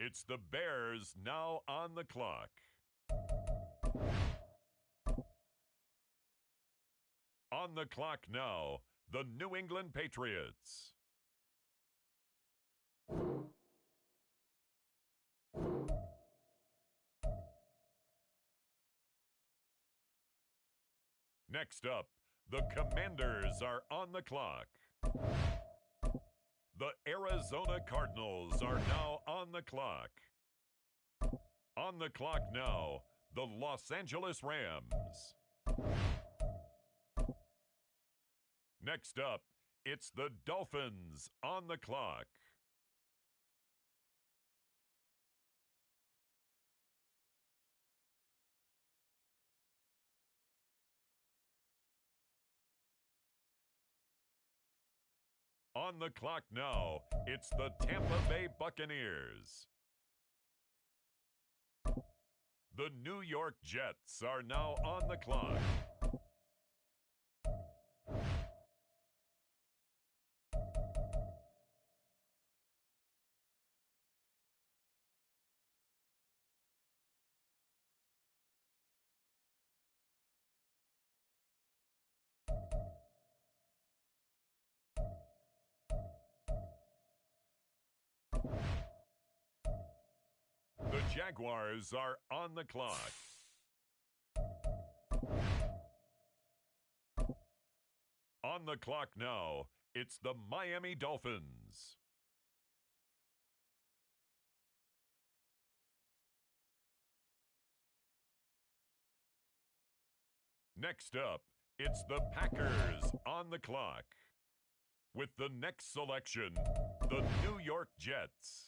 It's the Bears now on the clock. On the clock now, the New England Patriots. Next up, the Commanders are on the clock. The Arizona Cardinals are now on the clock. On the clock now, the Los Angeles Rams. Next up, it's the Dolphins on the clock. On the clock now, it's the Tampa Bay Buccaneers. The New York Jets are now on the clock. The Jaguars are on the clock. On the clock now, it's the Miami Dolphins. Next up, it's the Packers on the clock. With the next selection, the New York Jets.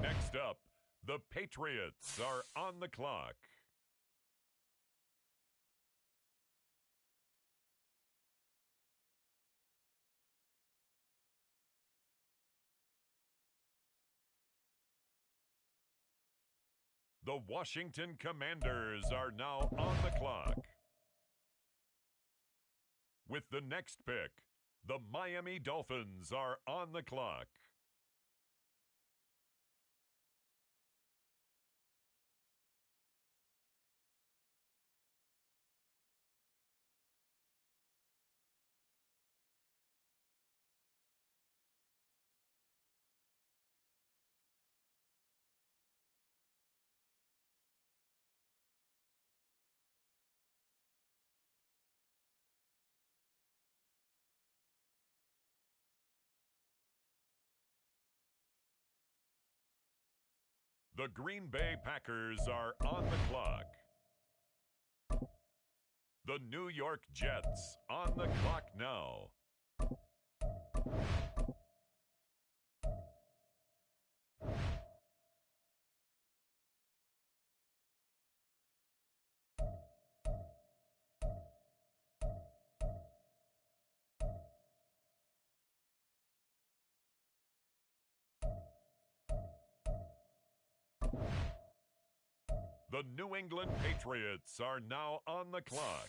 Next up, the Patriots are on the clock. The Washington Commanders are now on the clock. With the next pick, the Miami Dolphins are on the clock. The Green Bay Packers are on the clock. The New York Jets on the clock now. The New England Patriots are now on the clock.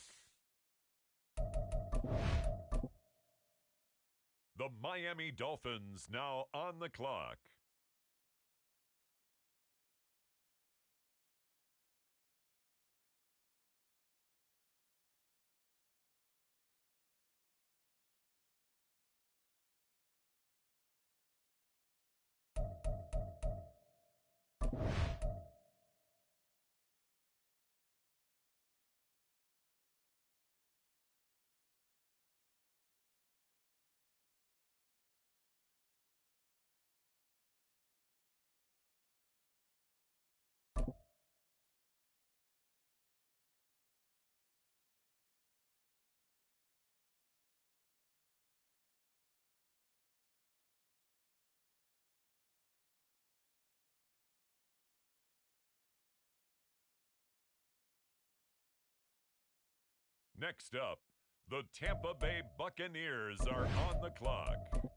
The Miami Dolphins now on the clock. Next up, the Tampa Bay Buccaneers are on the clock.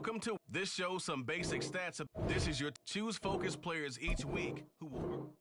Welcome to this shows some basic stats. This is your choose focus players each week who will.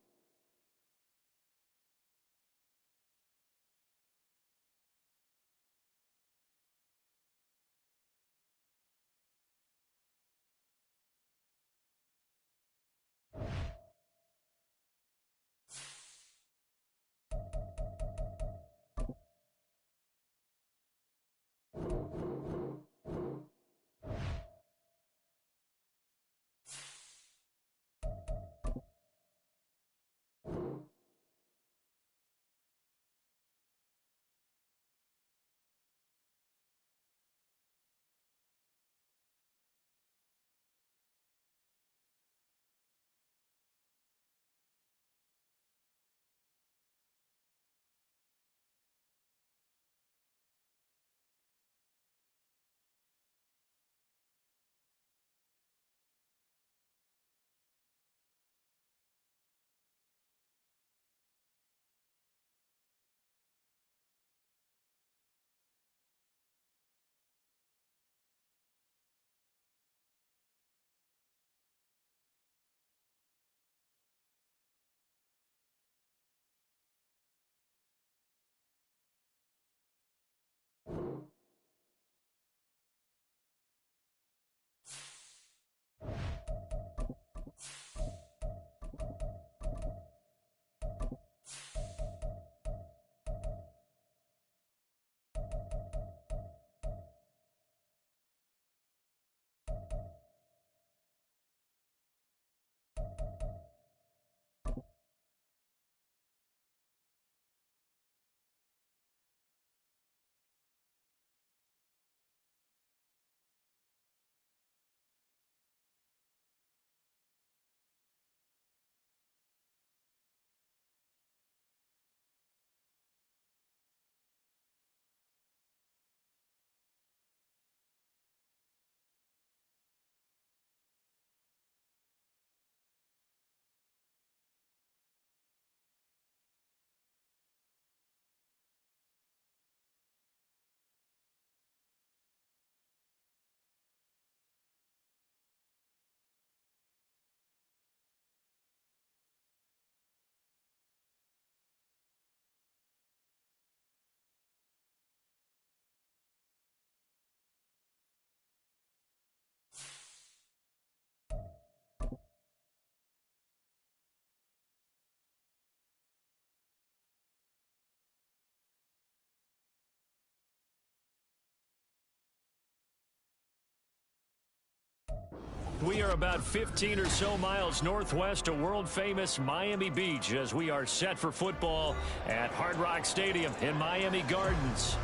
We are about 15 or so miles northwest of world-famous Miami Beach as we are set for football at Hard Rock Stadium in Miami Gardens.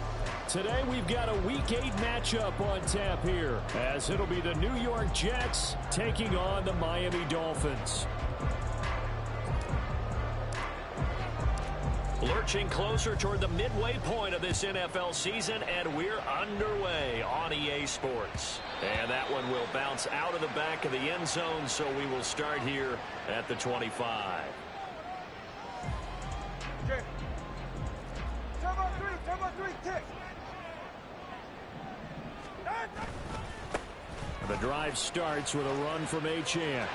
Today we've got a Week 8 matchup on tap here as it'll be the New York Jets taking on the Miami Dolphins. Lurching closer toward the midway point of this NFL season, and we're underway on EA Sports. And that one will bounce out of the back of the end zone, so we will start here at the 25. Okay. Turn on three, kick. The drive starts with a run from Achane.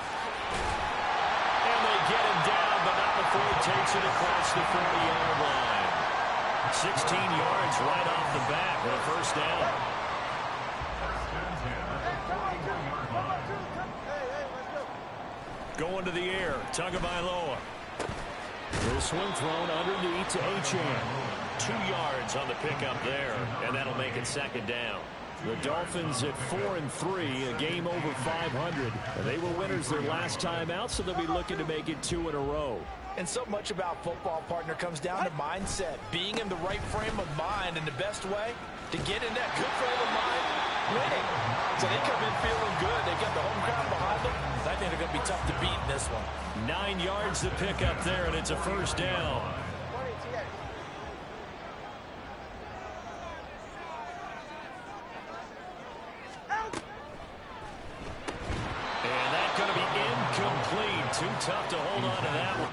And they get him down, but not before he takes it across the 40-yard line. 16 yards right off the bat with a first down. Going to the air, Tagovailoa. This one thrown underneath to Achane. 2 yards on the pickup there, and that'll make it second down. The Dolphins at 4-3, a game over 500. They were winners their last time out, so they'll be looking to make it 2 in a row. And so much about football, partner, comes down to mindset. Being in the right frame of mind, and the best way to get in that good frame of mind, winning. So they come in feeling good. They got the home crowd behind them. I think they're going to be tough to beat in this one. 9 yards to pick up there, and it's a first down. And that's going to be incomplete. Too tough to hold on to that one.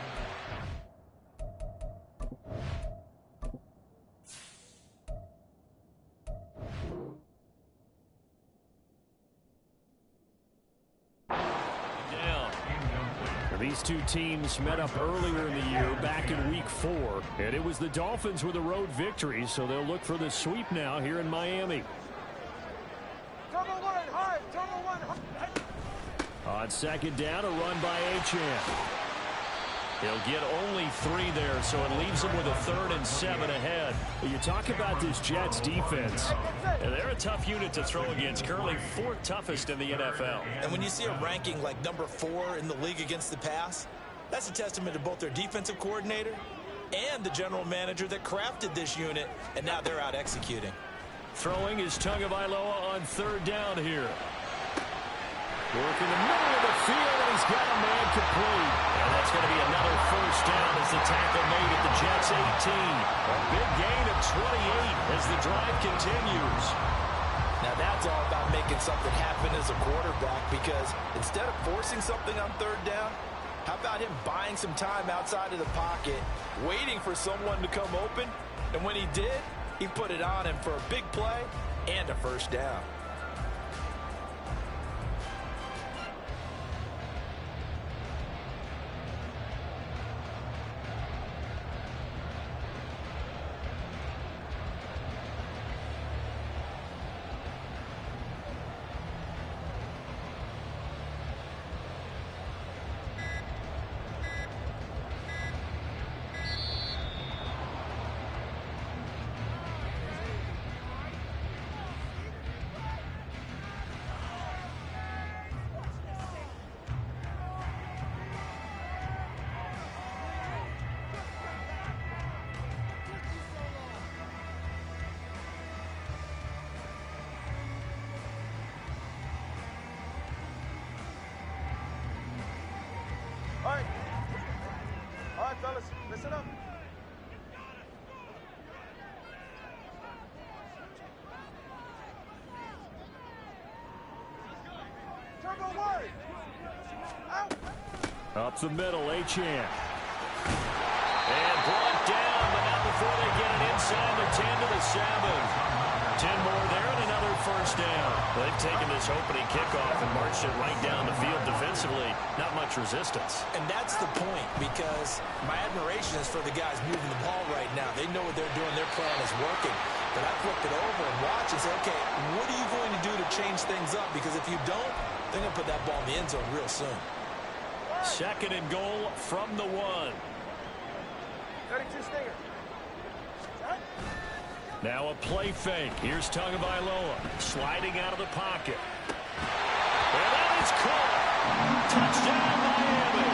These two teams met up earlier in the year, back in Week 4, and it was the Dolphins with a road victory, so they'll look for the sweep now here in Miami. On second down, a run by Achane. He'll get only 3 there, so it leaves him with a 3rd and 7 ahead. You talk about this Jets defense, and they're a tough unit to throw against, currently 4th toughest in the NFL. And when you see a ranking like number 4 in the league against the pass, that's a testament to both their defensive coordinator and the general manager that crafted this unit, and now they're out executing. Throwing is Tagovailoa on 3rd down here. Work in the middle of the field, and he's got a man complete. And that's going to be another 1st down as the tackle made at the Jets' 18. A big gain of 28 as the drive continues. Now that's all about making something happen as a quarterback, because instead of forcing something on 3rd down, how about him buying some time outside of the pocket, waiting for someone to come open, and when he did, he put it on him for a big play and a 1st down. All right, fellas, listen up. Turbo wide. Out. Up the middle, Achane. And brought down, but not before they get it inside the 10 to the 7. 10 more there and another 1st down. They've taken this opening kickoff and marched it right down the field defensively. Not much resistance. And that's the point, because my admiration is for the guys moving the ball right now. They know what they're doing. Their plan is working. But I flipped it over and watch and say, okay, what are you going to do to change things up? Because if you don't, they're going to put that ball in the end zone real soon. 2nd and goal from the 1. 32 stinger. Now a play fake. Here's Tagovailoa sliding out of the pocket. And that is caught. Touchdown, Miami.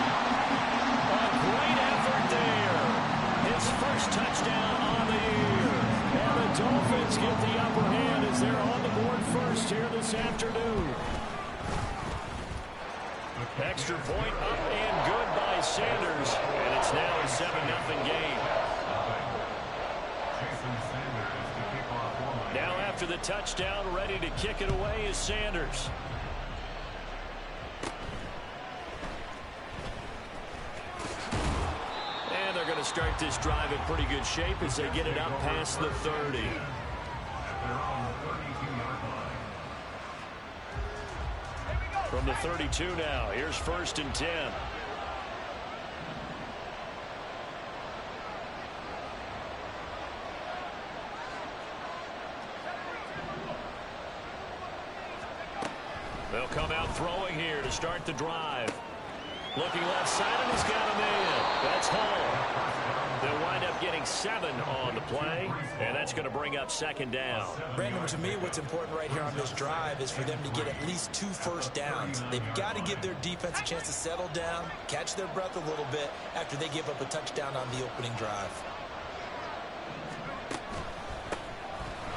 A great effort there. His 1st touchdown on the year. And the Dolphins get the upper hand as they're on the board first here this afternoon. Extra point up and good by Sanders. And it's now a 7-0 game. Now after the touchdown, ready to kick it away is Sanders. And they're going to start this drive in pretty good shape as they get it up past the 30. From the 32 now, here's 1st and 10. They'll come out throwing here to start the drive. Looking left side, and he's got a man. That's Hall. They'll wind up getting 7 on the play, and that's going to bring up 2nd down. Brandon, to me, what's important right here on this drive is for them to get at least 2 1st downs. They've got to give their defense a chance to settle down, catch their breath a little bit after they give up a touchdown on the opening drive.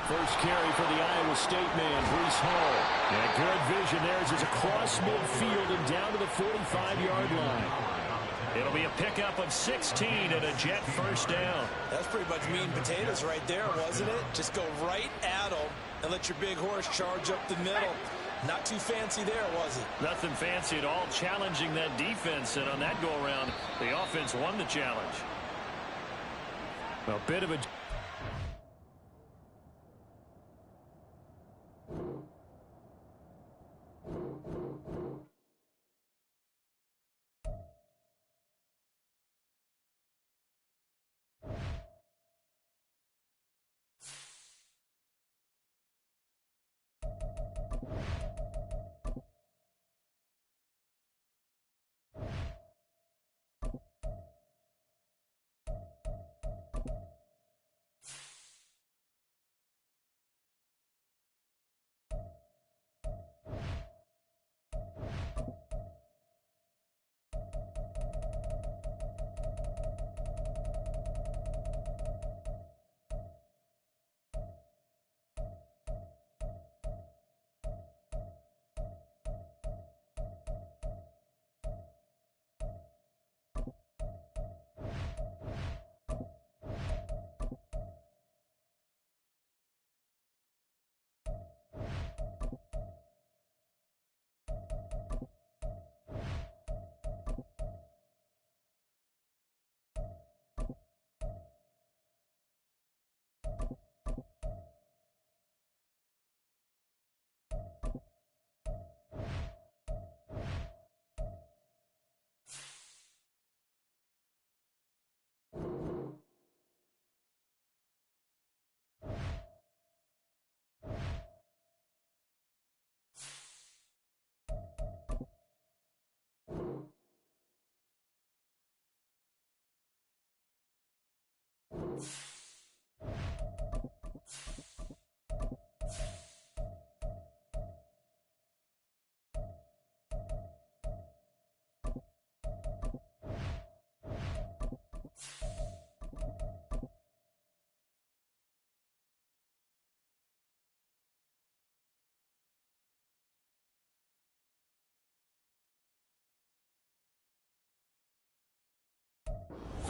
First carry for the Iowa State man, Breece Hall. And good vision there as it's across midfield and down to the 45-yard line. It'll be a pickup of 16 and a Jet 1st down. That's pretty much meat and potatoes right there, wasn't it? Just go right at them and let your big horse charge up the middle. Not too fancy there, was it? Nothing fancy at all, challenging that defense. And on that go-around, the offense won the challenge. A bit of a...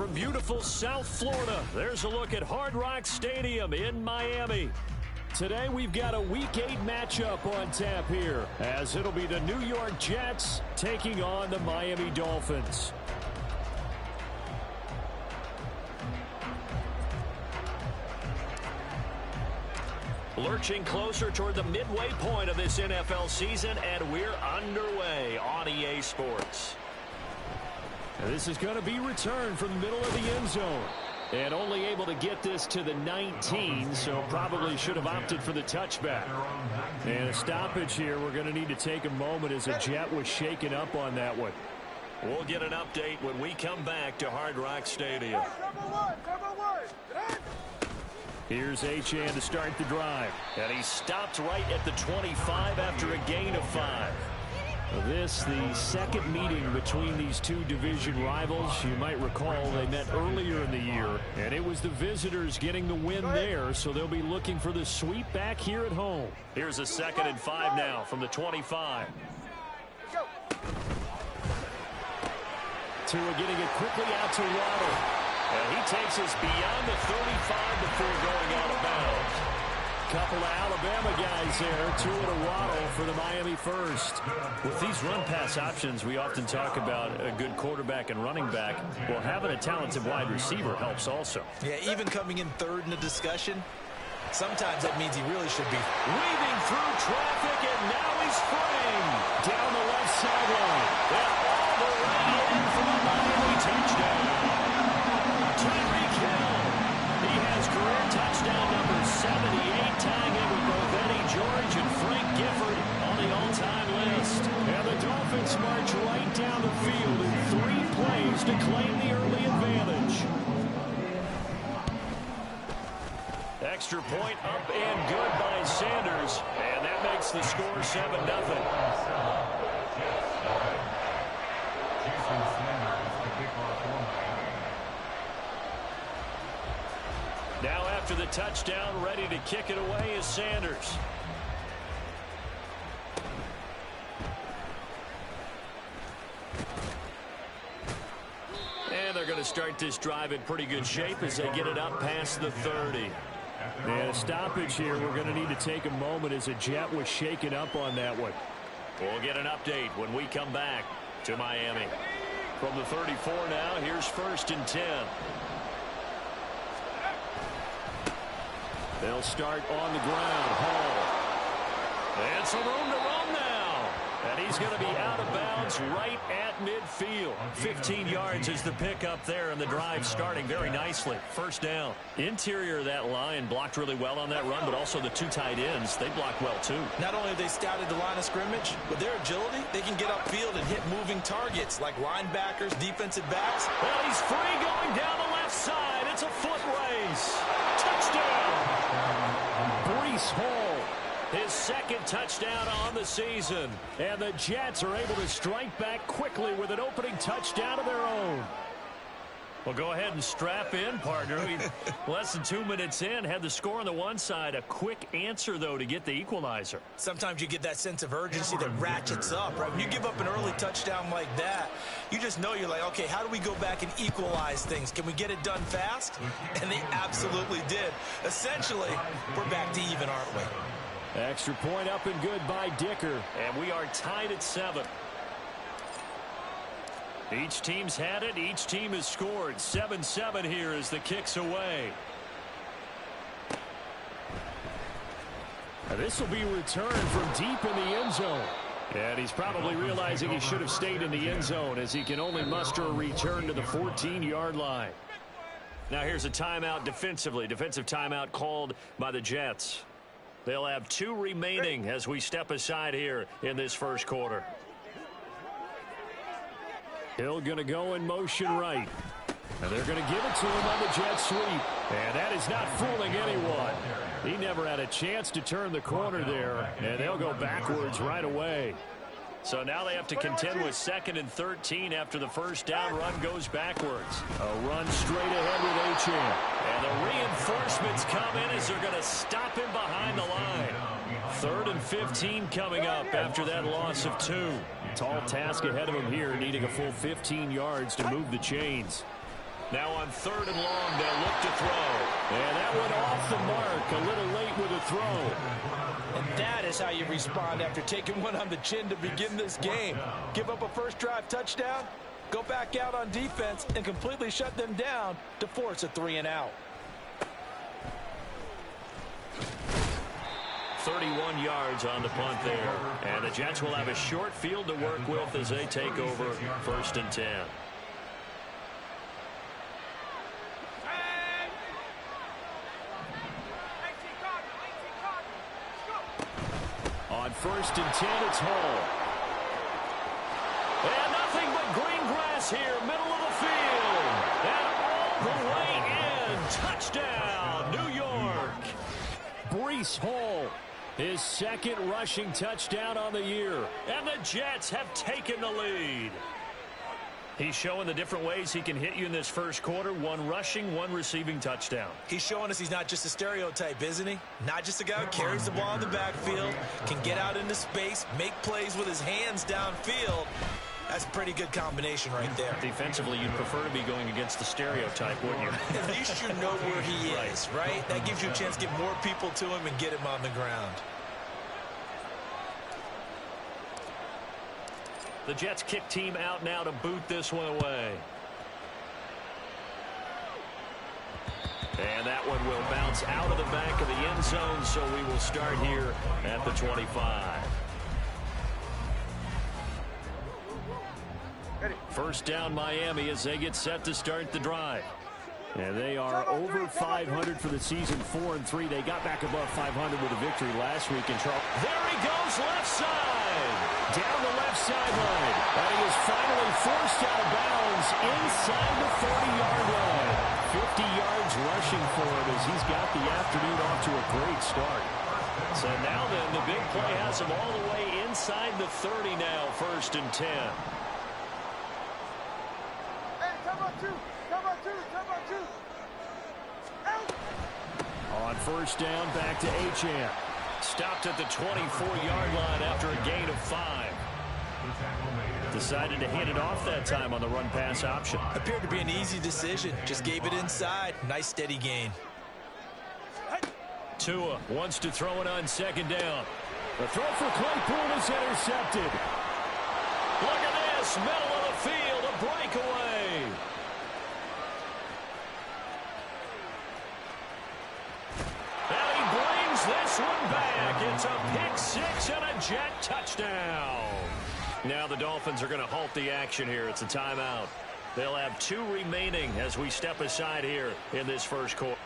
from beautiful South Florida, there's a look at Hard Rock Stadium in Miami. Today we've got a Week 8 matchup on tap here, as it'll be the New York Jets taking on the Miami Dolphins. Lurching closer toward the midway point of this NFL season, and we're underway on EA Sports. And this is going to be returned from the middle of the end zone. And only able to get this to the 19, so probably should have opted for the touchback. And a stoppage here. We're going to need to take a moment as a Jet was shaken up on that one. We'll get an update when we come back to Hard Rock Stadium. Here's Achane to start the drive. And he stopped right at the 25 after a gain of 5. This, the second meeting between these two division rivals. You might recall they met earlier in the year, and it was the visitors getting the win there, so they'll be looking for the sweep back here at home. Here's a 2nd and 5 now from the 25. Tua getting it quickly out to Waddle. And he takes us beyond the 35 before going out of bounds. Couple of Alabama guys there, Tua to Waddle for the Miami first. With these run-pass options, we often talk about a good quarterback and running back. Well, having a talented wide receiver helps also. Yeah, even coming in third in the discussion, sometimes that means he really should be weaving through traffic, and now he's free. Down the left sideline. And all the way in for the Miami touchdown. Tyreek Hill. He has career touchdown number 78, tying in with both Eddie George and Frank Gifford on the all-time list. And the Dolphins march right down the field in 3 plays to claim the early advantage. Extra point up and good by Sanders, and that makes the score 7-0. Now after the touchdown, ready to kick it away is Sanders. And they're going to start this drive in pretty good shape as they get it up past the 30. And a stoppage here. We're going to need to take a moment as a Jet was shaken up on that one. We'll get an update when we come back to Miami. From the 34 now, here's 1st and 10. They'll start on the ground. Hall. And some room to run now. And he's going to be out of bounds right at midfield. 15 yards is the pickup there, and the drive starting very nicely. 1st down. Interior of that line blocked really well on that run, but also the 2 tight ends, they blocked well too. Not only have they scouted the line of scrimmage, but their agility, they can get upfield and hit moving targets like linebackers, defensive backs. Well, he's free going down the left side. It's a foot race. Touchdown. Breece Hall, his 2nd touchdown on the season. And the Jets are able to strike back quickly with an opening touchdown of their own. Well, go ahead and strap in, partner. Less than 2 minutes in, had the score on the one side. A quick answer, though, to get the equalizer. Sometimes you get that sense of urgency that ratchets up, right? When you give up an early touchdown like that, you just know you're like, okay, how do we go back and equalize things? Can we get it done fast? And they absolutely did. Essentially, we're back to even, aren't we? Extra point up and good by Dicker. And we are tied at 7. Each team's had it. Each team has scored. 7-7 here as the kick's away. Now this will be returned from deep in the end zone. And he's probably realizing he should have stayed in the end zone as he can only muster a return to the 14-yard line. Now here's a timeout defensively. Defensive timeout called by the Jets. They'll have 2 remaining as we step aside here in this first quarter. Hill going to go in motion right. And they're going to give it to him on the jet sweep. And that is not fooling anyone. He never had a chance to turn the corner there. And they'll go backwards right away. So now they have to contend with 2nd and 13 after the first down run goes backwards. A run straight ahead with Achane. And the reinforcements come in as they're going to stop him behind the line. 3rd and 15 coming up after that loss of 2. Tall task ahead of him here, needing a full 15 yards to move the chains. Now on 3rd and long, they'll look to throw. And that went off the mark, a little late with a throw. And that is how you respond after taking one on the chin to begin this game. Give up a first drive touchdown, go back out on defense, and completely shut them down to force a 3-and-out. 31 yards on the punt there. And the Jets will have a short field to work with as they take over 1st and 10. On 1st and 10, it's Hall. And nothing but green grass here, middle of the field. And all the way in. Touchdown, New York. Breece Hall, his 2nd rushing touchdown on the year. And the Jets have taken the lead. He's showing the different ways he can hit you in this first quarter. 1 rushing, 1 receiving touchdown. He's showing us he's not just a stereotype, isn't he? Not just a guy who carries the ball in the backfield, can get out into space, make plays with his hands downfield. That's a pretty good combination right there. Defensively, you'd prefer to be going against the stereotype, wouldn't you? At least you know where he is, right? That gives you a chance to get more people to him and get him on the ground. The Jets kick team out now to boot this one away. And that one will bounce out of the back of the end zone, so we will start here at the 25. First down Miami as they get set to start the drive. And they are over 500 for the season, 4-3. They got back above 500 with a victory last week in Charlotte. There he goes, left side. Down the left sideline. And he is finally forced out of bounds inside the 40-yard line. 50 yards rushing for him as he's got the afternoon off to a great start. So now then, the big play has him all the way inside the 30 now, 1st and 10. On 1st down, back to Achane. Stopped at the 24-yard line after a gain of 5. Decided to hand it off that time on the run-pass option. Appeared to be an easy decision. Just gave it inside. Nice steady gain. Tua wants to throw it on 2nd down. The throw for Claypool is intercepted. Look at this, middle of the field, a breakaway. And he brings this one back. It's a pick-6 and a Jet touchdown. Now the Dolphins are going to halt the action here. It's a timeout. They'll have 2 remaining as we step aside here in this first quarter.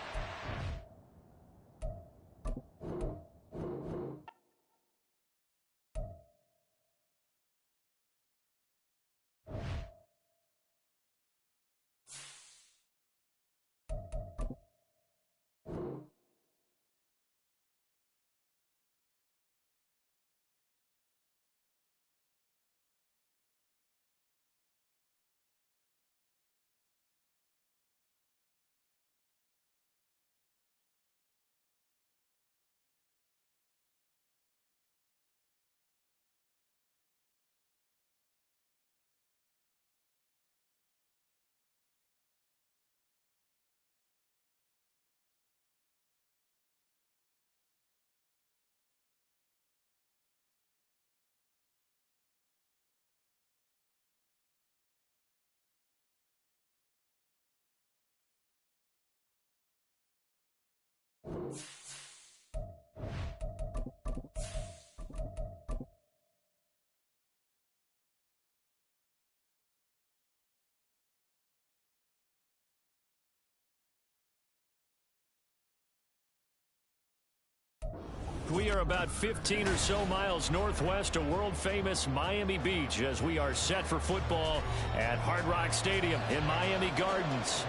We are about 15 or so miles northwest of world-famous Miami Beach as we are set for football at Hard Rock Stadium in Miami Gardens.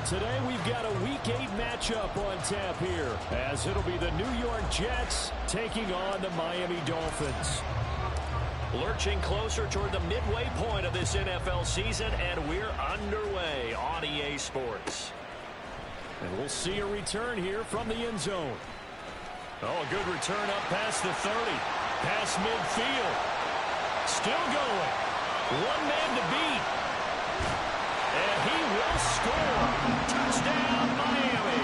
Today we've got a Week 8 matchup on tap here as it'll be the New York Jets taking on the Miami Dolphins. Lurching closer toward the midway point of this NFL season, and we're underway on EA Sports. And we'll see a return here from the end zone. Oh, a good return up past the 30. Past midfield. Still going. One man to beat. And he will score. Touchdown, Miami.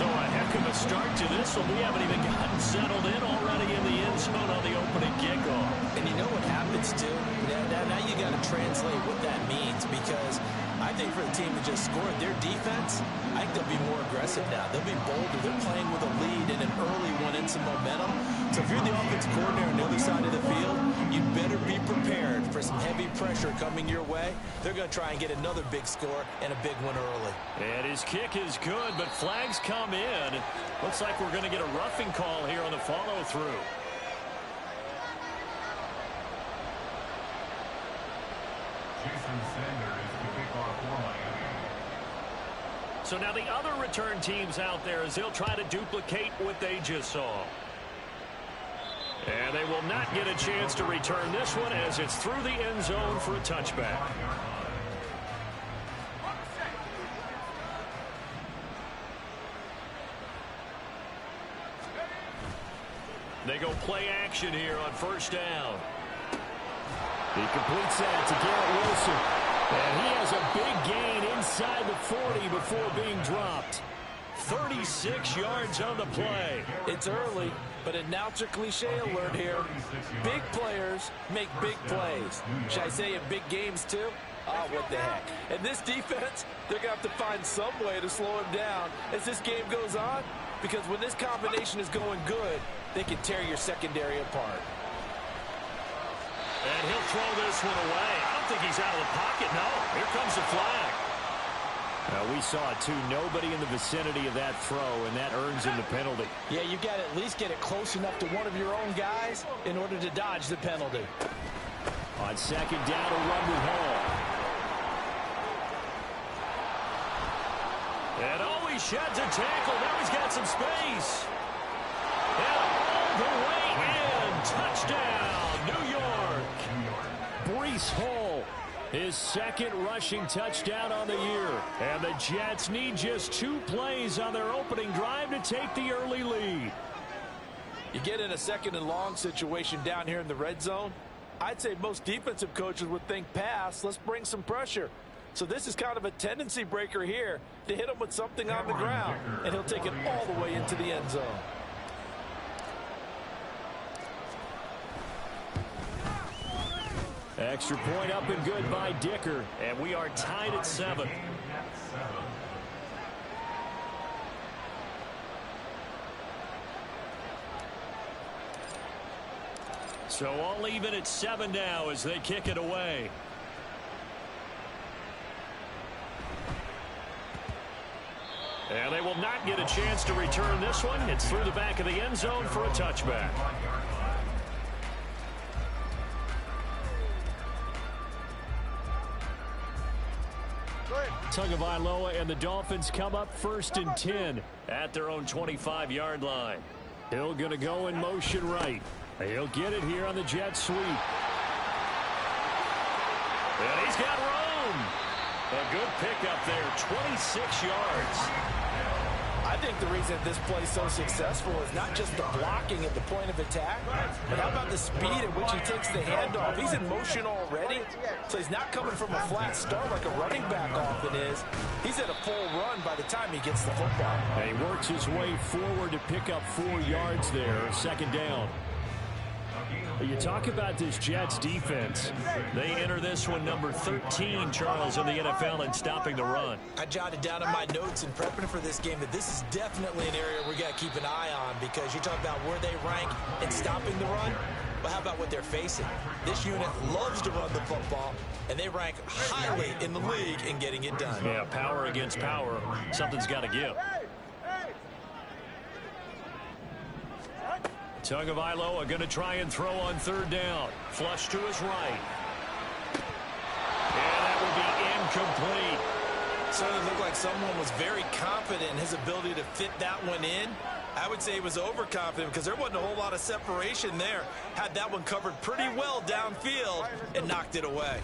So a heck of a start to this one. We haven't even gotten settled in already in the end zone on the opening kickoff. And you know what happens, too? Now you got to translate what that means, because I think for the team to just score their defense, I think they'll be more aggressive now. They'll be bolder. They're playing with a lead and an early one and some momentum. So if you're the offensive coordinator on the other side of the field, you better be prepared for some heavy pressure coming your way. They're going to try and get another big score and a big one early. And his kick is good, but flags come in. Looks like we're going to get a roughing call here on the follow-through. So now the other return teams out there as they'll try to duplicate what they just saw. And they will not get a chance to return this one as it's through the end zone for a touchback. They go play action here on first down. He completes that to Garrett Wilson. And he has a big gain inside the 40 before being dropped. 36 yards on the play. It's early, but announcer cliche alert here. Big players make big plays. Should I say in big games too? Oh, what the heck. And this defense, they're going to have to find some way to slow him down as this game goes on, because when this combination is going good, they can tear your secondary apart. And he'll throw this one away. I don't think he's out of the pocket. No, here comes the flag. We saw it, too. Nobody in the vicinity of that throw, and that earns him the penalty. Yeah, you've got to at least get it close enough to one of your own guys in order to dodge the penalty. On second down, a run with Hall. And he sheds a tackle. Now he's got some space. And all the way in. Touchdown, New York. Breece Hall, his second rushing touchdown on the year. And the Jets need just 2 plays on their opening drive to take the early lead. You get in a second and long situation down here in the red zone. I'd say most defensive coaches would think pass. Let's bring some pressure. So this is kind of a tendency breaker here to hit him with something on the ground. And he'll take it all the way into the end zone. Extra point up and good by Dicker. And we are tied at 7. So all even at 7 now as they kick it away. And they will not get a chance to return this one. It's through the back of the end zone for a touchback. Tagovailoa and the Dolphins come up 1st and 10 at their own 25-yard line. Hill going to go in motion right. He'll get it here on the jet sweep. And he's got room. A good pickup there, 26 yards. I think the reason this play is so successful is not just the blocking at the point of attack, but how about the speed at which he takes the handoff? He's in motion already, so he's not coming from a flat start like a running back often is. He's at a full run by the time he gets the football. And he works his way forward to pick up 4 yards there, 2nd down. You talk about this Jets defense. They enter this one number 13, Charles, in the NFL in stopping the run. I jotted down in my notes in prepping for this game that this is definitely an area we got to keep an eye on, because you talk about where they rank in stopping the run. But how about what they're facing? This unit loves to run the football, and they rank highly in the league in getting it done. Yeah, power against power. Something's got to give. Tagovailoa going to try and throw on 3rd down. Flush to his right. And that will be incomplete. So it looked like someone was very confident in his ability to fit that one in. I would say he was overconfident because there wasn't a whole lot of separation there. Had that one covered pretty well downfield and knocked it away.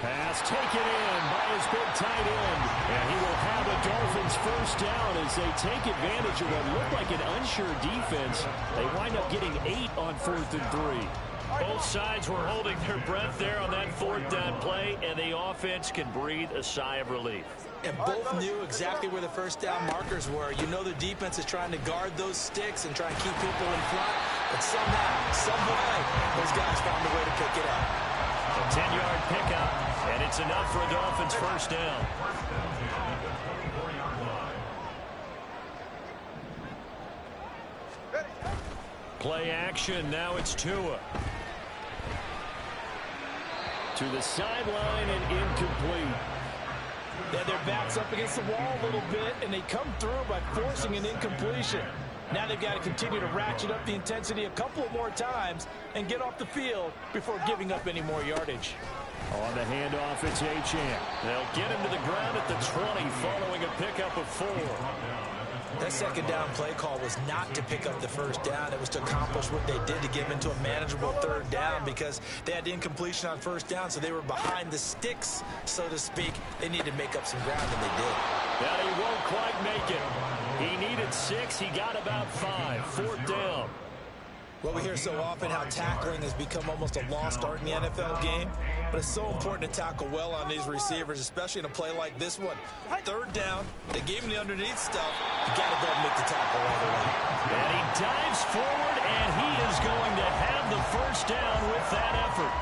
Pass taken in by his big tight end. And he will have the Dolphins 1st down as they take advantage of what looked like an unsure defense. They wind up getting 8 on 4th and 3. Both sides were holding their breath there on that fourth down play, and the offense can breathe a sigh of relief. And both knew exactly where the first down markers were. You know the defense is trying to guard those sticks and try and keep people in front. But somehow, some way, those guys found a way to pick it up. A 10-yard pickup, and it's enough for a Dolphins first down. Play action, now it's Tua. To the sideline and incomplete. Yeah, their back's up against the wall a little bit, and they come through by forcing an incompletion. Now they've got to continue to ratchet up the intensity a couple of more times and get off the field before giving up any more yardage. On the handoff, it's Achane. They'll get him to the ground at the 20 following a pickup of 4. That second down play call was not to pick up the first down. It was to accomplish what they did to get them into a manageable third down because they had incompletion on first down, so they were behind the sticks, so to speak. They needed to make up some ground, and they did. But he won't quite make it. He needed 6. He got about 5. Fourth down. Well, we hear so often how tackling has become almost a lost art in the NFL game, but it's so important to tackle well on these receivers, especially in a play like this one. Third down, they gave him the underneath stuff. You got to go and make the tackle right away. And he dives forward, and he is going to have the first down with that effort.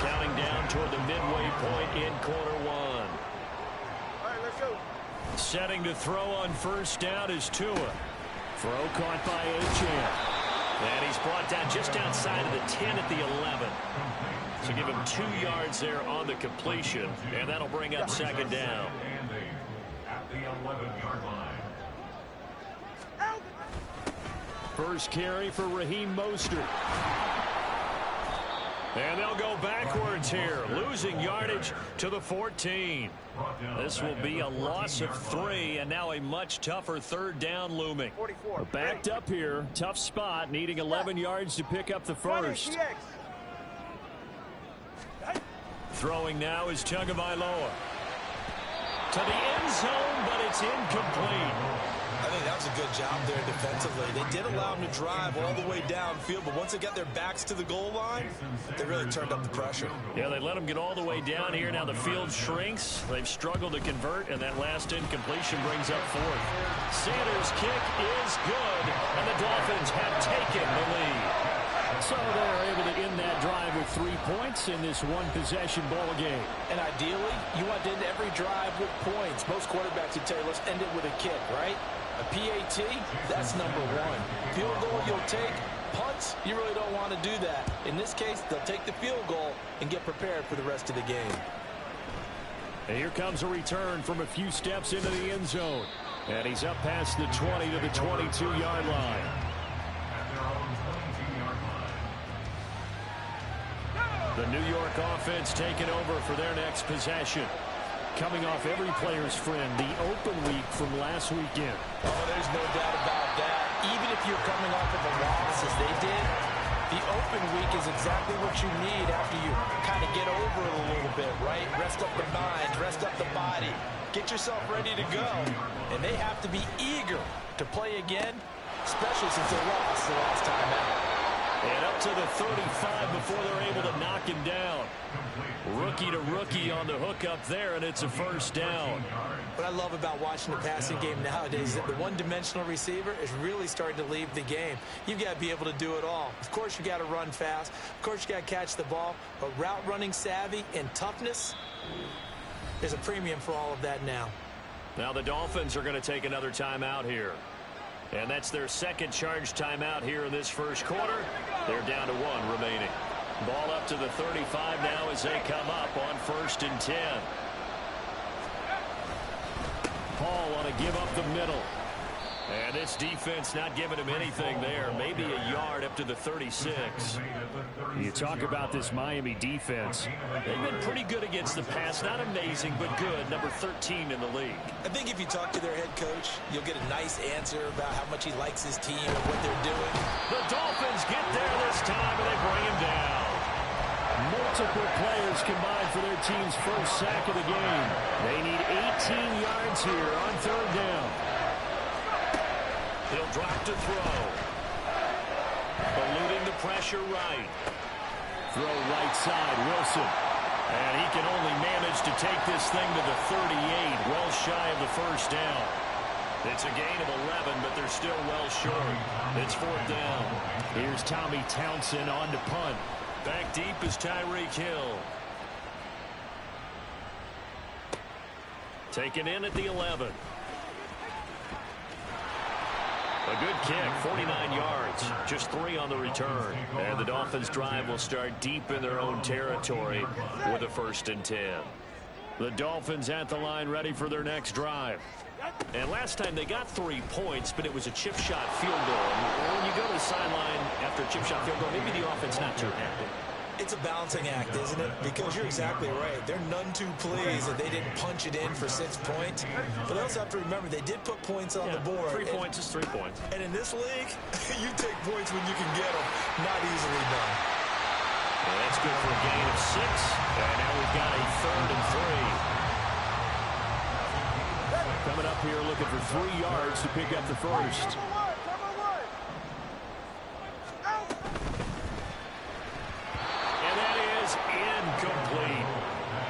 Counting down toward the midway point in quarter 1. All right, let's go. Setting to throw on first down is Tua. Throw caught by Achane. And he's brought down just outside of the 10 at the 11. So give him 2 yards there on the completion, and that'll bring up second down. At the 11-yard line. First carry for Raheem Mostert. And they'll go backwards here, losing yardage to the 14. This will be a loss of 3, and now a much tougher third down looming. Backed up here, tough spot, needing 11 yards to pick up the first. Throwing now is Tagovailoa. To the end zone, but it's incomplete. I think that was a good job there defensively. They did allow them to drive all the way downfield, but once they got their backs to the goal line, they really turned up the pressure. Yeah, they let them get all the way down here. Now the field shrinks. They've struggled to convert, and that last incompletion brings up 4th. Sanders' kick is good, and the Dolphins have taken the lead. So they're able to end that drive with 3 points in this one-possession ball game. And ideally, you want to end every drive with points. Most quarterbacks would tell you, let's end it with a kick, right? A PAT, that's number 1. Field goal you'll take. Punts, you really don't want to do that. In this case, they'll take the field goal and get prepared for the rest of the game. And here comes a return from a few steps into the end zone. And he's up past the 20 to the 22-yard line. The New York offense taking over for their next possession. Coming off every player's friend, the open week from last weekend. Oh, there's no doubt about that. Even if you're coming off of a loss as they did, the open week is exactly what you need after you kind of get over it a little bit, right? Rest up the mind, rest up the body, get yourself ready to go. And they have to be eager to play again, especially since they lost the last time out. And up to the 35 before they're able to knock him down. Rookie to rookie on the hook up there, and it's a first down. What I love about watching the passing game nowadays is that the one-dimensional receiver is really starting to leave the game. You've got to be able to do it all. Of course, you got to run fast. Of course, you got to catch the ball. But route running savvy and toughness, there's a premium for all of that now. Now the Dolphins are going to take another timeout here. And that's their second charge timeout here in this first quarter. They're down to 1 remaining. Ball up to the 35 now as they come up on 1st and 10. Paul want to give up the middle. And this defense not giving him anything there. Maybe a yard up to the 36. You talk about this Miami defense. They've been pretty good against the pass. Not amazing, but good. Number 13 in the league. I think if you talk to their head coach, you'll get a nice answer about how much he likes his team and what they're doing. The Dolphins get there this time, and they bring him down. Multiple players combined for their team's first sack of the game. They need 18 yards here on 3rd down. He'll drop to throw. Eluding the pressure right. throw right side, Wilson. And he can only manage to take this thing to the 38, well shy of the first down. It's a gain of 11, but they're still well short. It's fourth down. Here's Tommy Townsend on to punt. Back deep is Tyreek Hill. Taken in at the 11. A good kick, 49 yards, just 3 on the return. And the Dolphins' drive will start deep in their own territory with a 1st and 10. The Dolphins at the line ready for their next drive. And last time they got 3 points, but it was a chip shot field goal. And when you go to the sideline after a chip shot field goal, maybe the offense not too happy. It's a balancing act, isn't it? Because you're exactly right. They're none too pleased that they didn't punch it in for 6 points. But they also have to remember they did put points on the board. 3 points is 3 points. And in this league, you take points when you can get them. Not easily done. Well, that's good for a gain of 6. And now we've got a 3rd and 3. Coming up here looking for 3 yards to pick up the first. Incomplete.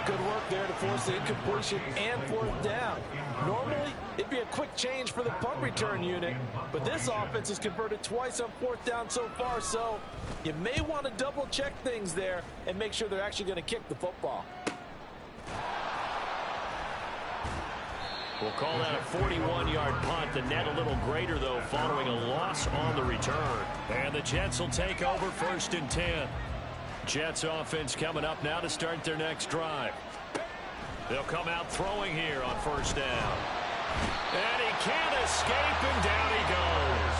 Good work there to force the incompletion and 4th down. Normally, it'd be a quick change for the punt return unit, but this offense has converted twice on 4th down so far, so you may want to double-check things there and make sure they're actually going to kick the football. We'll call that a 41-yard punt. The net a little greater, though, following a loss on the return. And the Jets will take over 1st and 10. Jets offense coming up now to start their next drive. They'll come out throwing here on 1st down. And he can't escape, and down he goes.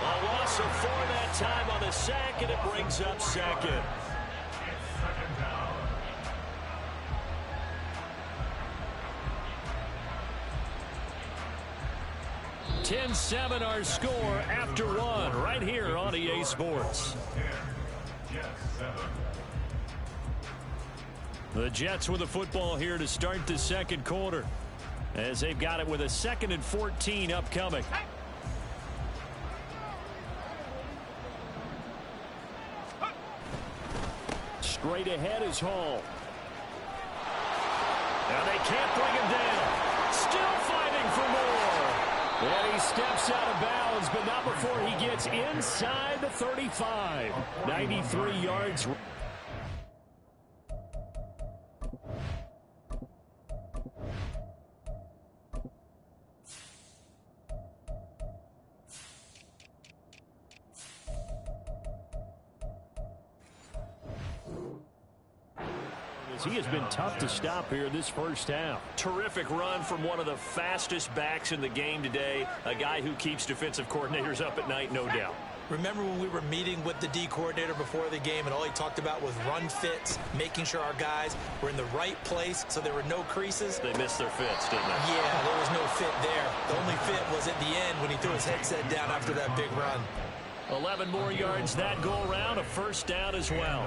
A loss of 4 that time on the sack, and it brings up 2nd. (10-7) our score after 1 right here on EA Sports. The Jets with the football here to start the 2nd quarter, as they've got it with a 2nd and 14 upcoming. Straight ahead is Hall. Now they can't bring him down. Still fighting for more. And he steps out of bounds, but not before he gets inside the 35. 93 yards. He has been tough to stop here this first half. Terrific run from one of the fastest backs in the game today. A guy who keeps defensive coordinators up at night, no doubt. Remember when we were meeting with the D coordinator before the game and all he talked about was run fits, making sure our guys were in the right place so there were no creases? They missed their fits, didn't they? Yeah, there was no fit there. The only fit was at the end when he threw his headset down after that big run. 11 more yards that go around, a 1st down as well.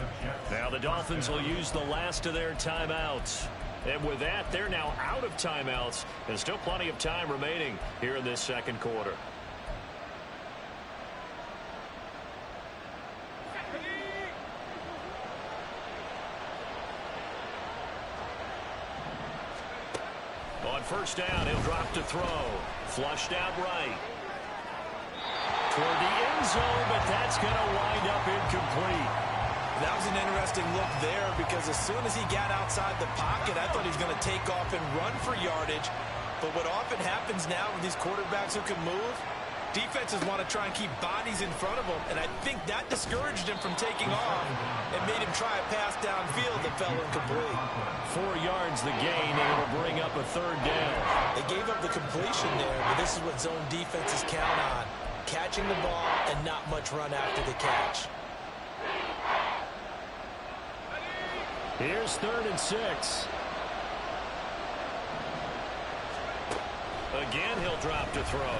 Now the Dolphins will use the last of their timeouts. And with that, they're now out of timeouts. There's still plenty of time remaining here in this 2nd quarter. On 1st down, he'll drop to throw. Flushed out right. Toward the end zone, but that's going to wind up incomplete. That was an interesting look there because as soon as he got outside the pocket, I thought he was going to take off and run for yardage. But what often happens now with these quarterbacks who can move, defenses want to try and keep bodies in front of them, and I think that discouraged him from taking off and made him try a pass downfield that fell incomplete. 4 yards the gain, and it'll bring up a 3rd down. They gave up the completion there, but this is what zone defenses count on. Catching the ball and not much run after the catch. Here's 3rd and 6. Again, he'll drop to throw.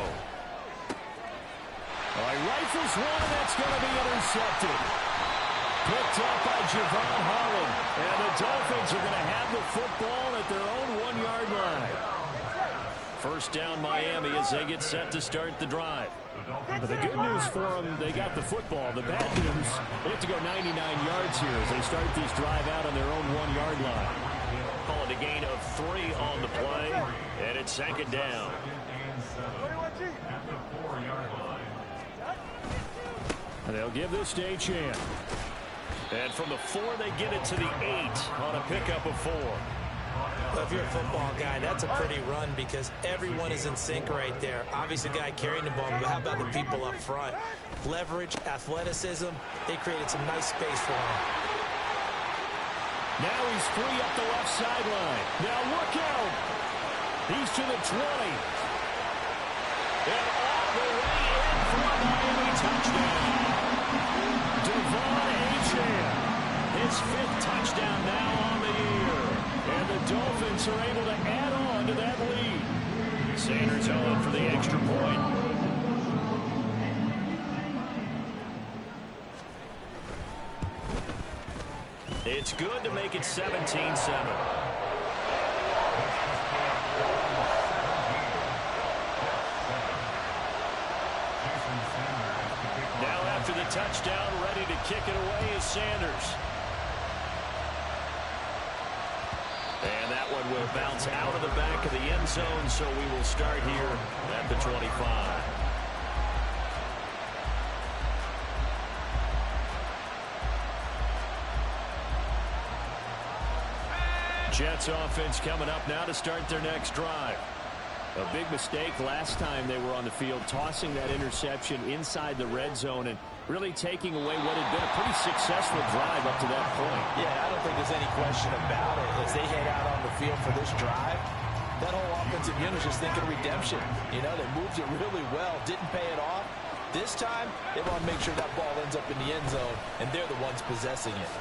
All right, rifles one, that's going to be intercepted. Picked up by Javon Holland. And the Dolphins are going to have the football at their own 1-yard line. First down Miami as they get set to start the drive. But the good news for them, they got the football. The bad news, they have to go 99 yards here as they start this drive out on their own 1-yard line. Call it a gain of 3 on the play, and it's second down. And they'll give this to Achane. And from the 4, they get it to the 8 on a pickup of 4. Well, if you're a football guy, that's a pretty run because everyone is in sync right there. Obviously, the guy carrying the ball, but how about the people up front? Leverage, athleticism, they created some nice space for him. Now he's free up the left sideline. Now look out. He's to the 20. And all the way in for a Miami touchdown. Achane. His 5th touchdown now on the year. And the Dolphins are able to add on to that lead. Sanders on for the extra point. It's good to make it 17-7. Now after the touchdown, ready to kick it away is Sanders. And that one will bounce out of the back of the end zone, so we will start here at the 25. Jets offense coming up now to start their next drive. A big mistake last time they were on the field, tossing that interception inside the red zone and really taking away what had been a pretty successful drive up to that point. Yeah, I don't think there's any question about it. As they head out on the field for this drive, that whole offensive unit is just thinking redemption. You know, they moved it really well, didn't pay it off. This time, they want to make sure that ball ends up in the end zone, and they're the ones possessing it.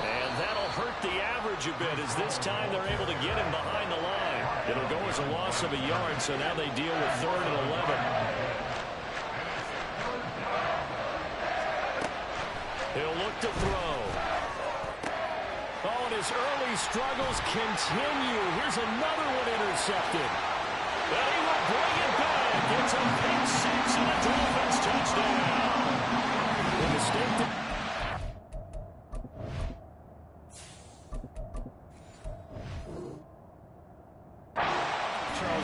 And that'll hurt the average a bit as this time they're able to get him behind the line. It'll go as a loss of a yard, so now they deal with 3rd and 11. He'll look to throw. Oh, and his early struggles continue. Here's another one intercepted. And he will bring it back. It's a pick 6 and a Dolphins touchdown. The mistake to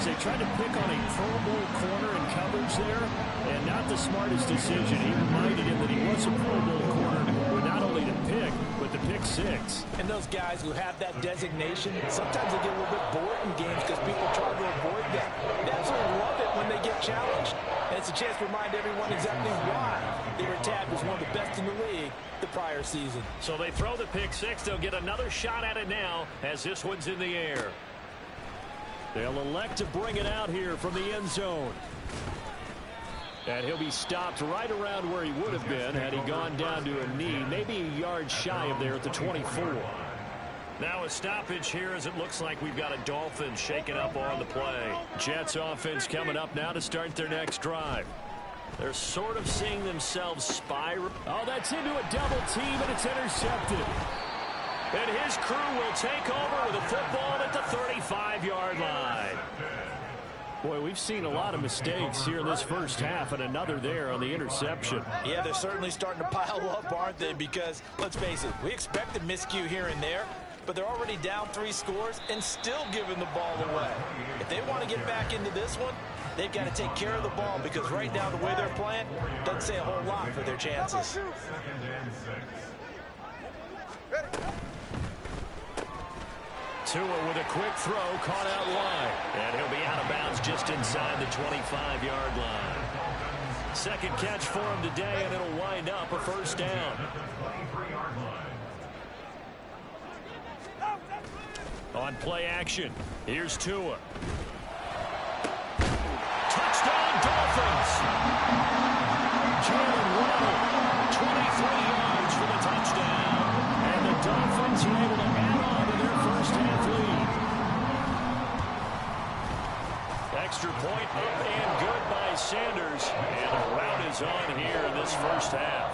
they tried to pick on a Pro Bowl corner in coverage there, and not the smartest decision. He reminded him that he was a Pro Bowl corner with not only the pick, but the pick 6. And those guys who have that designation, sometimes they get a little bit bored in games because people try to avoid them. They absolutely love it when they get challenged. And it's a chance to remind everyone exactly why they were tagged as one of the best in the league the prior season. So they throw the pick 6. They'll get another shot at it now as this one's in the air. They'll elect to bring it out here from the end zone. And he'll be stopped right around where he would have been had he gone down to a knee, maybe a yard shy of there at the 24. Now a stoppage here as it looks like we've got a Dolphin shaking up on the play. Jets offense coming up now to start their next drive. They're sort of seeing themselves spiral. Oh, that's into a double team, and it's intercepted. And his crew will take over with a football at the 35-yard line. Boy, we've seen a lot of mistakes here in this first half, and another there on the interception. Yeah, they're certainly starting to pile up, aren't they? Because, let's face it, we expected miscue here and there, but they're already down 3 scores and still giving the ball away. If they want to get back into this one, they've got to take care of the ball because right now the way they're playing doesn't say a whole lot for their chances. Tua with a quick throw, caught out wide. And he'll be out of bounds just inside the 25-yard line. Second catch for him today, and it'll wind up a first down. On play action, here's Tua. Touchdown, Dolphins! Jalen Waddle, 23 yards for the touchdown. and the Dolphins are able to add on to their first half lead. Extra point up and good by Sanders. And a rout is on here in this first half.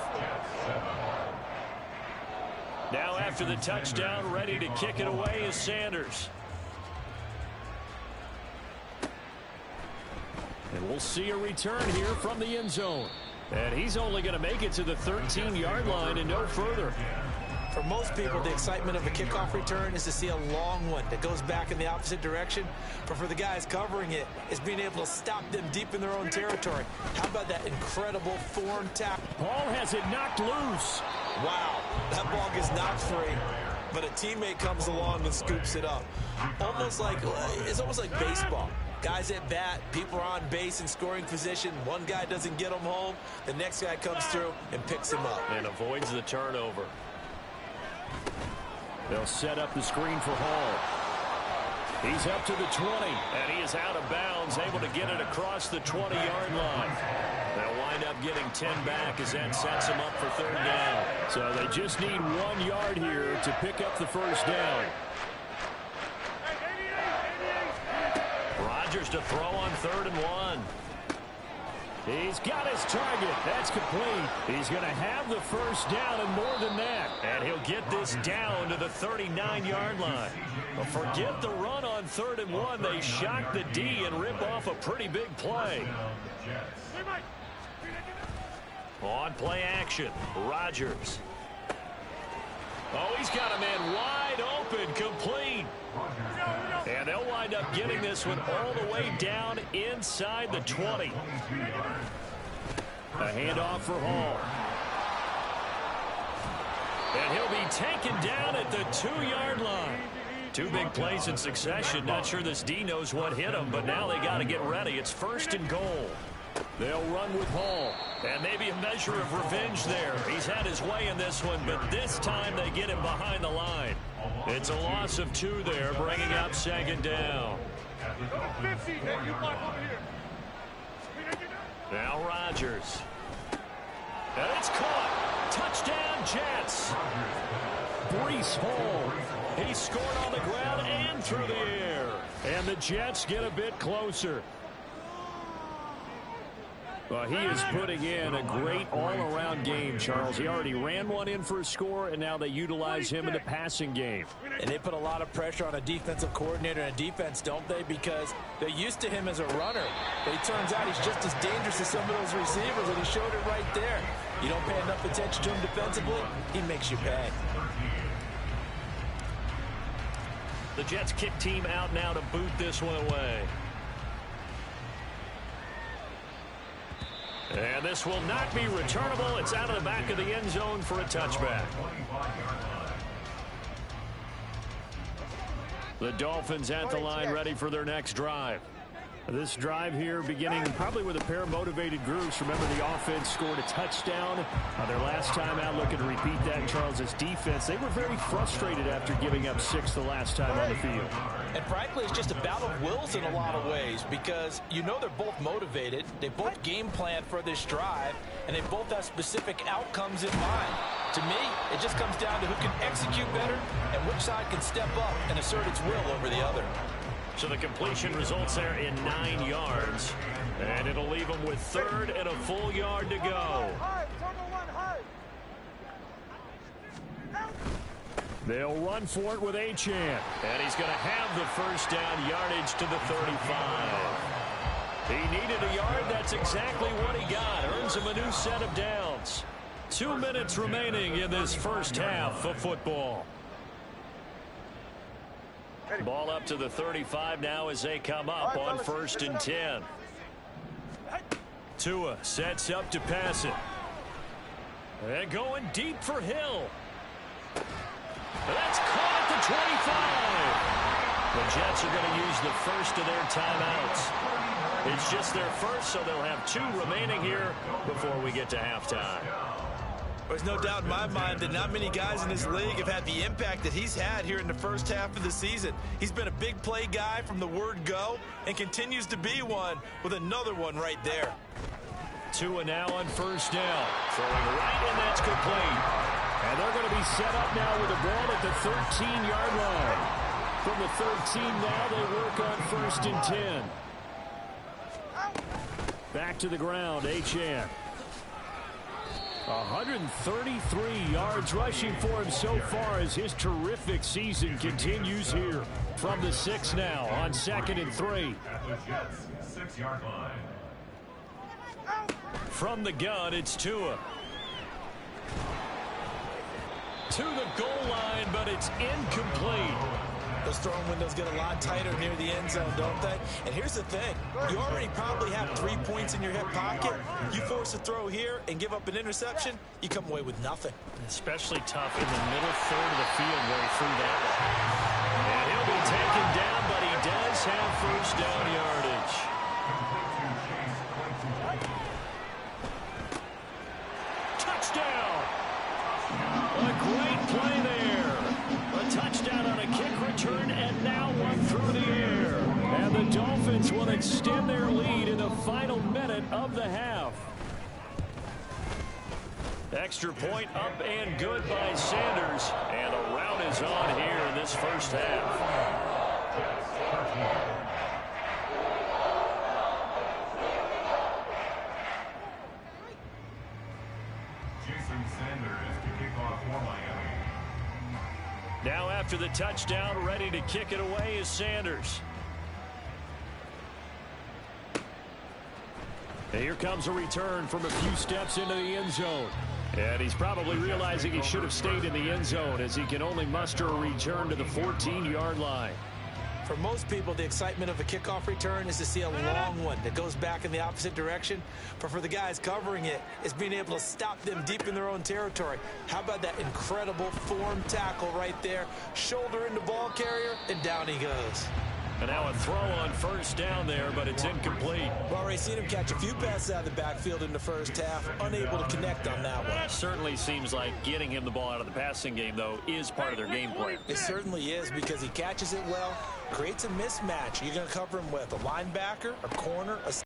Now after the touchdown, ready to kick it away is Sanders. And we'll see a return here from the end zone. And he's only going to make it to the 13-yard line and no further. For most people, the excitement of a kickoff return is to see a long one that goes back in the opposite direction. But for the guys covering it, it's being able to stop them deep in their own territory. How about that incredible form tackle? Ball has it knocked loose. Wow, that ball gets knocked free, but a teammate comes along and scoops it up. It's almost like baseball. Guys at bat, people are on base in scoring position. One guy doesn't get him home. The next guy comes through and picks him up. And avoids the turnover. They'll set up the screen for Hall. He's up to the 20, and he is out of bounds, able to get it across the 20-yard line. They'll wind up getting 10 back as that sets them up for third down. So they just need 1 yard here to pick up the first down. Rodgers to throw on 3rd and 1. He's got his target. That's complete. He's going to have the first down and more than that. And he'll get this down to the 39-yard line. But forget the run on 3rd and 1. They shock the D and rip off a pretty big play. On play action, Rodgers. Oh, he's got a man wide open, complete. And they'll wind up getting this one all the way down inside the 20. A handoff for Hall. And he'll be taken down at the 2-yard line. 2 big plays in succession. Not sure this D knows what hit him, but now they got to get ready. It's 1st and goal. They'll run with Hall. And maybe a measure of revenge there. He's had his way in this one, but this time they get him behind the line. It's a loss of 2 there, bringing up 2nd down. Now Rodgers. And it's caught. Touchdown, Jets. Breece Hall. He scored on the ground and through the air. And the Jets get a bit closer. Well, he is putting in a great all-around game, Charles. He already ran one in for a score, and now they utilize him in the passing game. And they put a lot of pressure on a defensive coordinator and a defense, don't they? Because they're used to him as a runner. But it turns out he's just as dangerous as some of those receivers, and he showed it right there. You don't pay enough attention to him defensively, he makes you pay. The Jets kick team out now to boot this one away. And this will not be returnable. It's out of the back of the end zone for a touchback. The Dolphins at the line, ready for their next drive. This drive here beginning probably with a pair of motivated groups. Remember, the offense scored a touchdown their last time out. Looking to repeat that in Charles's defense. They were very frustrated after giving up 6 the last time on the field. And frankly, it's just a battle of wills in a lot of ways because you know they're both motivated. They both game plan for this drive, and they both have specific outcomes in mind. To me, it just comes down to who can execute better and which side can step up and assert its will over the other. So the completion results there in 9 yards. And it'll leave them with 3rd and a full yard to go. They'll run for it with Achane. And he's going to have the first down, yardage to the 35. He needed a yard. That's exactly what he got. Earns him a new set of downs. 2 minutes remaining in this first half of football. Ball up to the 35 now as they come up on 1st and 10. Tua sets up to pass it. And going deep for Hill. That's caught at the 25. The Jets are going to use the first of their timeouts. It's just their first, so they'll have 2 remaining here before we get to halftime. There's no doubt in my mind that not many guys in this league have had the impact that he's had here in the first half of the season. He's been a big play guy from the word go and continues to be one with another one right there. Tua now on 1st down. Throwing right, and that's complete. And they're going to be set up now with the ball at the 13-yard line. From the 13 now, they work on 1st and 10. Back to the ground, Achane. 133 yards rushing for him so far as his terrific season continues here. From the 6 now on 2nd and 3. At the Jets' 6-yard line. From the gun, it's Tua. To the goal line, but it's incomplete. Those throwing windows get a lot tighter near the end zone, don't they? And here's the thing. You already probably have 3 points in your hip pocket. You force a throw here and give up an interception, you come away with nothing. Especially tough in the middle third of the field where he threw that one. And he'll be taken down, but he does have first down yardage. Touchdown! A great play there. A touchdown on a kick return, and now one through the air. And the Dolphins will extend their lead in the final minute of the half. Extra point up and good by Sanders. And a rout is on here in this first half. Now after the touchdown, ready to kick it away is Sanders. And here comes a return from a few steps into the end zone. And he's probably realizing he should have stayed in the end zone as he can only muster a return to the 14-yard line. For most people, the excitement of a kickoff return is to see a long one that goes back in the opposite direction. But for the guys covering it, it's being able to stop them deep in their own territory. How about that incredible form tackle right there? Shoulder into ball carrier, and down he goes. And now a throw on first down there, but it's incomplete. We've already seen him catch a few passes out of the backfield in the first half, unable to connect on that one. That certainly seems like getting him the ball out of the passing game, though, is part of their game plan. It certainly is, because he catches it well, creates a mismatch. You're going to cover him with a linebacker, a corner, a